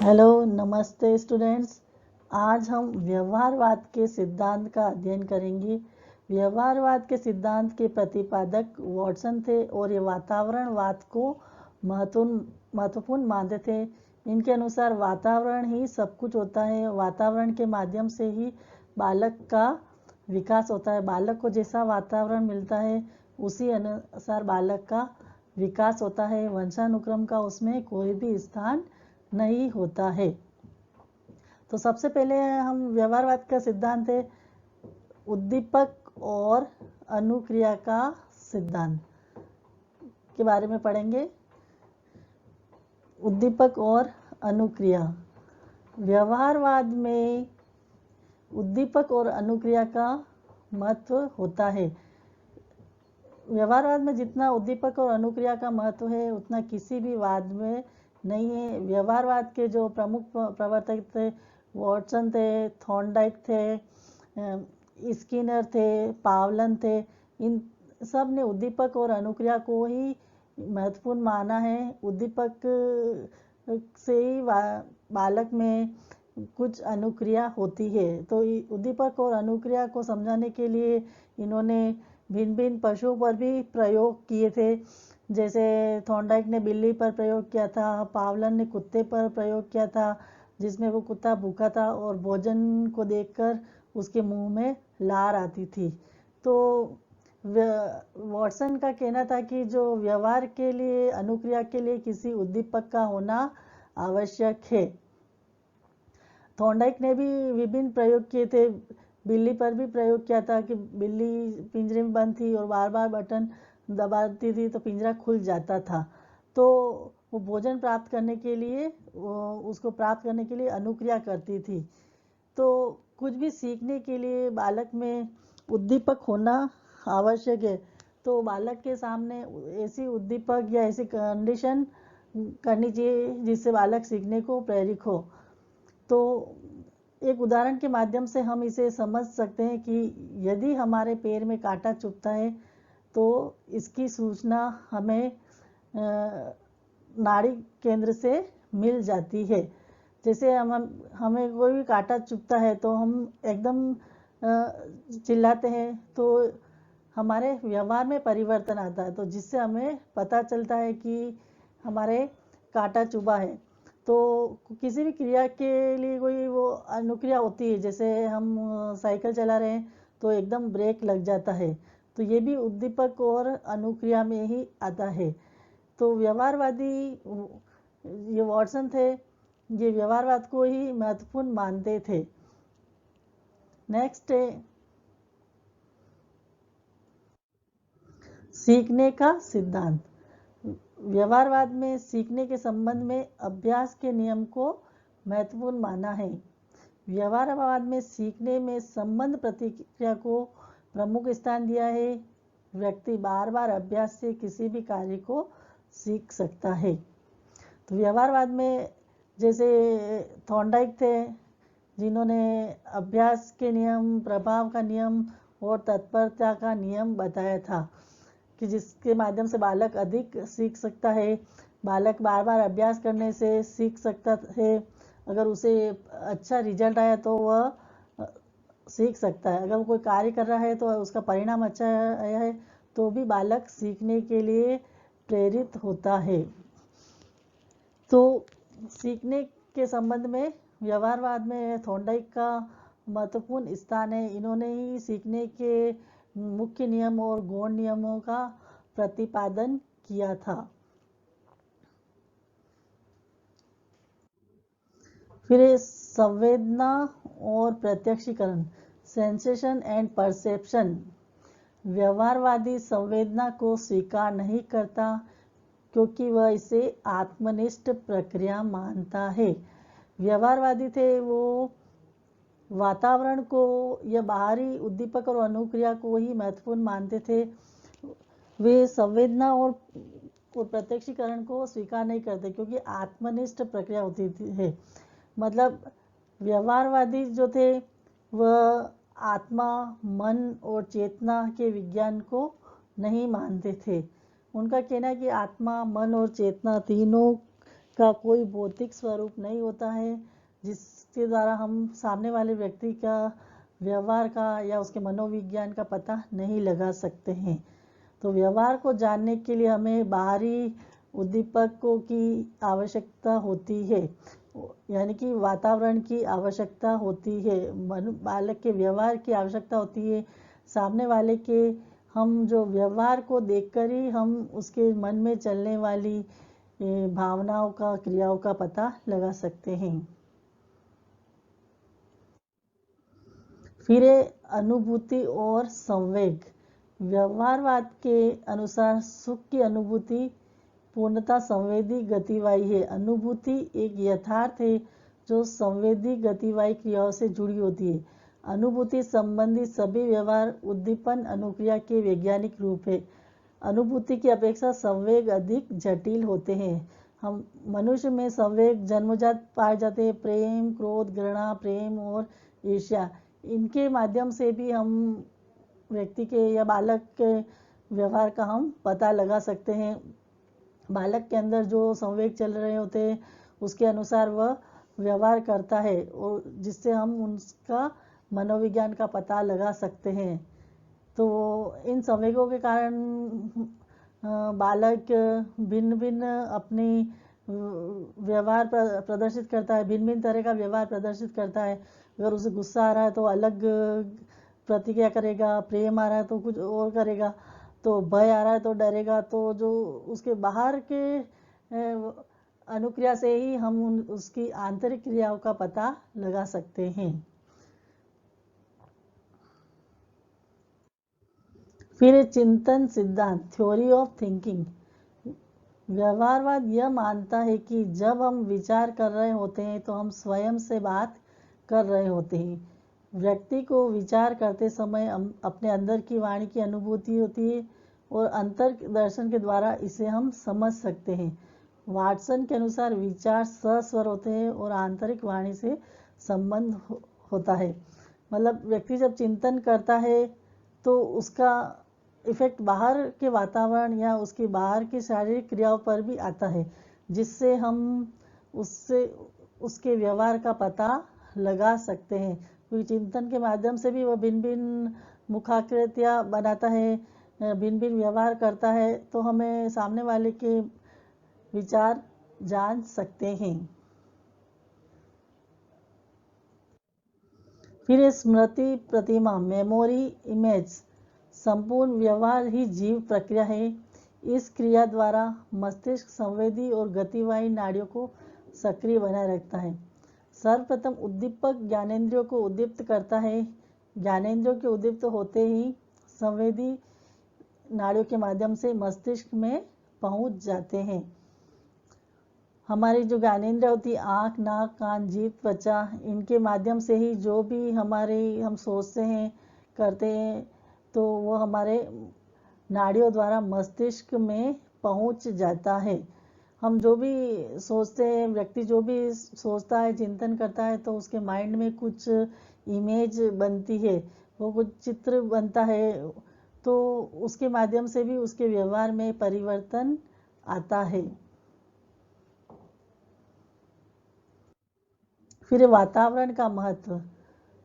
Hello, नमस्ते students. आज हम व्यवहारवाद के सिद्धांत का अध्ययन करेंगे। व्यवहारवाद के सिद्धांत के प्रतिपादक वॉटसन थे और ये वातावरणवाद को महत्वपूर्ण मानते थे। इनके अनुसार वातावरण ही सब कुछ होता है। वातावरण के माध्यम से ही बालक का विकास होता है। बालक को जैसा वातावरण मिलता है उसी अनुसार बालक का विकास होता है। वंशानुक्रम का उसमें कोई भी स्थान नहीं होता है। तो सबसे पहले हम व्यवहारवाद का सिद्धांत है उद्दीपक और अनुक्रिया का सिद्धांत के बारे में पढ़ेंगे। उद्दीपक और अनुक्रिया। व्यवहारवाद में उद्दीपक और अनुक्रिया का महत्व होता है। व्यवहारवाद में जितना उद्दीपक और अनुक्रिया का महत्व है उतना किसी भी वाद में नहीं है। व्यवहारवाद के जो प्रमुख प्रवर्तक थे वॉटसन थे, थॉर्नडाइक थे, स्किनर थे, पावलन थे। इन सब ने उद्दीपक और अनुक्रिया को ही महत्वपूर्ण माना है। उद्दीपक से ही बालक में कुछ अनुक्रिया होती है। तो उद्दीपक और अनुक्रिया को समझाने के लिए इन्होंने भिन्न भिन्न पशुओं पर भी प्रयोग किए थे। जैसे थॉर्नडाइक ने बिल्ली पर प्रयोग किया था, पावलन ने कुत्ते पर प्रयोग किया था जिसमें वो कुत्ता भूखा था और भोजन को देखकर उसके मुंह में लार आती थी। तो वॉटसन का कहना था कि जो व्यवहार के लिए अनुक्रिया के लिए किसी उद्दीपक का होना आवश्यक है। थॉर्नडाइक ने भी विभिन्न प्रयोग किए थे। बिल्ली पर भी प्रयोग किया था कि बिल्ली पिंजरे में बंद थी और बार बार बटन दबाती थी तो पिंजरा खुल जाता था। तो वो भोजन प्राप्त करने के लिए उसको प्राप्त करने के लिए अनुक्रिया करती थी। तो कुछ भी सीखने के लिए बालक में उद्दीपक होना आवश्यक है। तो बालक के सामने ऐसी उद्दीपक या ऐसी कंडीशन करनी चाहिए जिससे बालक सीखने को प्रेरित हो। तो एक उदाहरण के माध्यम से हम इसे समझ सकते हैं कि यदि हमारे पैर में कांटा चुभता है तो इसकी सूचना हमें नाड़ी केंद्र से मिल जाती है। जैसे हमें कोई भी कांटा चुभता है तो हम एकदम चिल्लाते हैं तो हमारे व्यवहार में परिवर्तन आता है, तो जिससे हमें पता चलता है कि हमारे कांटा चुभा है। तो किसी भी क्रिया के लिए कोई वो अनुक्रिया होती है। जैसे हम साइकिल चला रहे हैं तो एकदम ब्रेक लग जाता है, तो ये भी उद्दीपक और अनुक्रिया में ही आता है। तो व्यवहारवादी ये वॉटसन थे, ये व्यवहारवाद को ही महत्वपूर्ण मानते थे। नेक्स्ट है सीखने का सिद्धांत। व्यवहारवाद में सीखने के संबंध में अभ्यास के नियम को महत्वपूर्ण माना है। व्यवहारवाद में सीखने में संबंध प्रतिक्रिया को प्रमुख स्थान दिया है। व्यक्ति बार बार अभ्यास से किसी भी कार्य को सीख सकता है। तो व्यवहारवाद में जैसे थॉर्नडाइक थे जिन्होंने अभ्यास के नियम, प्रभाव का नियम और तत्परता का नियम बताया था कि जिसके माध्यम से बालक अधिक सीख सकता है। बालक बार बार अभ्यास करने से सीख सकता है। अगर उसे अच्छा रिजल्ट आया तो वह सीख सकता है। अगर वो कोई कार्य कर रहा है तो उसका परिणाम अच्छा आया है तो भी बालक सीखने के लिए प्रेरित होता है। तो सीखने के संबंध में व्यवहारवाद में थॉर्नडाइक का महत्वपूर्ण स्थान है। इन्होंने ही सीखने के मुख्य नियम और गौण नियमों का प्रतिपादन किया था। फिर संवेदना और प्रत्यक्षीकरण, सेंसेशन एंड परसेप्शन। व्यवहारवादी संवेदना को स्वीकार नहीं करता क्योंकि वह इसे आत्मनिष्ठ प्रक्रिया मानता है। व्यवहारवादी थे वो वातावरण को या बाहरी उद्दीपक और अनुक्रिया को ही महत्वपूर्ण मानते थे। वे संवेदना और प्रत्यक्षीकरण को स्वीकार नहीं करते क्योंकि आत्मनिष्ठ प्रक्रिया होती है। मतलब व्यवहारवादी जो थे वह आत्मा, मन और चेतना के विज्ञान को नहीं मानते थे। उनका कहना है कि आत्मा, मन और चेतना तीनों का कोई भौतिक स्वरूप नहीं होता है जिसके द्वारा हम सामने वाले व्यक्ति का व्यवहार का या उसके मनोविज्ञान का पता नहीं लगा सकते हैं। तो व्यवहार को जानने के लिए हमें बाहरी उद्दीपकों की आवश्यकता होती है, यानी कि वातावरण की आवश्यकता होती है, बालक के व्यवहार की आवश्यकता होती है। सामने वाले के हम जो व्यवहार को देखकर ही हम उसके मन में चलने वाली भावनाओं का, क्रियाओं का पता लगा सकते हैं। फिर अनुभूति और संवेग। व्यवहारवाद के अनुसार सुख की अनुभूति पूर्णतः संवेदी गतिवाही है। अनुभूति एक यथार्थ है जो संवेदी गतिवाही क्रियाओं से जुड़ी होती है। अनुभूति संबंधी सभी व्यवहार उद्दीपन अनुक्रिया के वैज्ञानिक रूप है। अनुभूति की अपेक्षा संवेग अधिक जटिल होते हैं। हम मनुष्य में संवेग जन्मजात पाए जाते हैं। प्रेम, क्रोध, घृणा, प्रेम और ईर्ष्या, इनके माध्यम से भी हम व्यक्ति के या बालक के व्यवहार का हम पता लगा सकते हैं। बालक के अंदर जो संवेग चल रहे होते हैं उसके अनुसार वह व्यवहार करता है और जिससे हम उसका मनोविज्ञान का पता लगा सकते हैं। तो इन संवेगों के कारण बालक भिन्न भिन्न अपनी व्यवहार प्रदर्शित करता है, भिन्न भिन्न तरह का व्यवहार प्रदर्शित करता है। अगर उसे गुस्सा आ रहा है तो अलग प्रतिक्रिया करेगा, प्रेम आ रहा है तो कुछ और करेगा, तो भय आ रहा है तो डरेगा। तो जो उसके बाहर के अनुक्रिया से ही हम उसकी आंतरिक क्रियाओं का पता लगा सकते हैं। फिर चिंतन सिद्धांत, थ्योरी ऑफ थिंकिंग। व्यवहारवाद यह मानता है कि जब हम विचार कर रहे होते हैं तो हम स्वयं से बात कर रहे होते हैं। व्यक्ति को विचार करते समय अपने अंदर की वाणी की अनुभूति होती है और अंतर दर्शन के द्वारा इसे हम समझ सकते हैं। वाटसन के अनुसार विचार सस्वर होते हैं और आंतरिक वाणी से संबंध होता है। मतलब व्यक्ति जब चिंतन करता है तो उसका इफेक्ट बाहर के वातावरण या उसकी बाहर की शारीरिक क्रियाओं पर भी आता है, जिससे हम उससे उसके व्यवहार का पता लगा सकते हैं। क्योंकि चिंतन के माध्यम से भी वह भिन्न भिन्न मुखाकृतियाँ बनाता है, भिन्न भिन्न व्यवहार करता है, तो हमें सामने वाले के विचार जान सकते हैं। फिर स्मृति प्रतिमा, मेमोरी इमेज। संपूर्ण व्यवहार ही जीव प्रक्रिया है। इस क्रिया द्वारा मस्तिष्क संवेदी और गतिवाही नाड़ियों को सक्रिय बनाए रखता है। सर्वप्रथम उद्दीपक ज्ञानेंद्रियों को उद्दीप्त करता है। ज्ञानेंद्रियों के उद्दीप्त होते ही संवेदी नाड़ियों के माध्यम से मस्तिष्क में पहुंच जाते हैं। हमारी जो ज्ञानेंद्रिय होती है, आँख, नाक, कान, जीभ, त्वचा, इनके माध्यम से ही जो भी हम सोचते हैं, करते हैं, तो वो हमारे नाड़ियों द्वारा मस्तिष्क में पहुंच जाता है। हम जो भी सोचते हैं, व्यक्ति जो भी सोचता है, चिंतन करता है, तो उसके माइंड में कुछ इमेज बनती है, वो कुछ चित्र बनता है, तो उसके माध्यम से भी उसके व्यवहार में परिवर्तन आता है। फिर वातावरण का महत्व।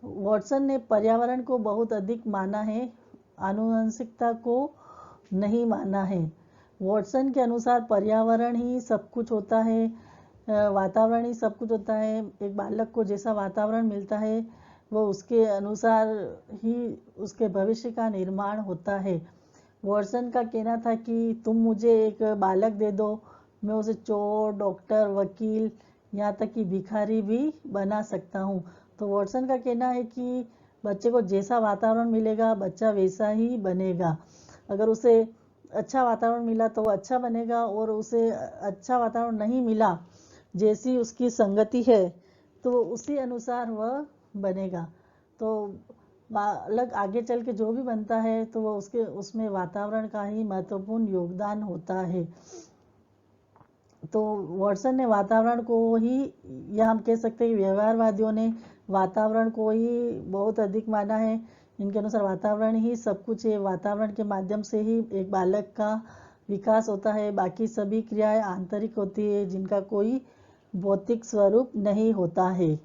वॉटसन ने पर्यावरण को बहुत अधिक माना है, आनुवंशिकता को नहीं माना है। वॉटसन के अनुसार पर्यावरण ही सब कुछ होता है, वातावरण ही सब कुछ होता है। एक बालक को जैसा वातावरण मिलता है वो उसके अनुसार ही उसके भविष्य का निर्माण होता है। वॉटसन का कहना था कि तुम मुझे एक बालक दे दो, मैं उसे चोर, डॉक्टर, वकील, यहाँ तक कि भिखारी भी बना सकता हूँ। तो वॉटसन का कहना है कि बच्चे को जैसा वातावरण मिलेगा बच्चा वैसा ही बनेगा। अगर उसे अच्छा वातावरण मिला तो वो अच्छा बनेगा, और उसे अच्छा वातावरण नहीं मिला, जैसी उसकी संगति है, तो उसी अनुसार वह बनेगा। तो बालक आगे चल के जो भी बनता है तो वो उसमें वातावरण का ही महत्वपूर्ण योगदान होता है। तो वॉटसन ने वातावरण को ही, या हम कह सकते हैं व्यवहारवादियों ने वातावरण को ही बहुत अधिक माना है। इनके अनुसार वातावरण ही सब कुछ है। वातावरण के माध्यम से ही एक बालक का विकास होता है। बाकी सभी क्रियाएं आंतरिक होती है जिनका कोई भौतिक स्वरूप नहीं होता है।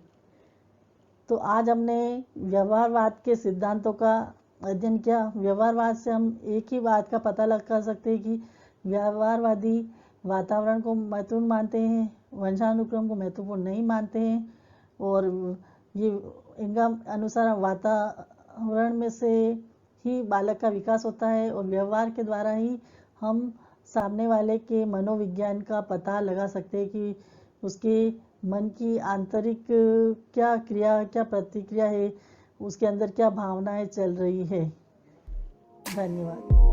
तो आज हमने व्यवहारवाद के सिद्धांतों का अध्ययन किया। व्यवहारवाद से हम एक ही बात का पता लगा सकते हैं कि व्यवहारवादी वातावरण को महत्वपूर्ण मानते हैं, वंशानुक्रम को महत्वपूर्ण नहीं मानते हैं। और ये इनका अनुसार वातावरण में से ही बालक का विकास होता है और व्यवहार के द्वारा ही हम सामने वाले के मनोविज्ञान का पता लगा सकते हैं कि उसके मन की आंतरिक क्या क्रिया, क्या प्रतिक्रिया है, उसके अंदर क्या भावनाएं चल रही है। धन्यवाद।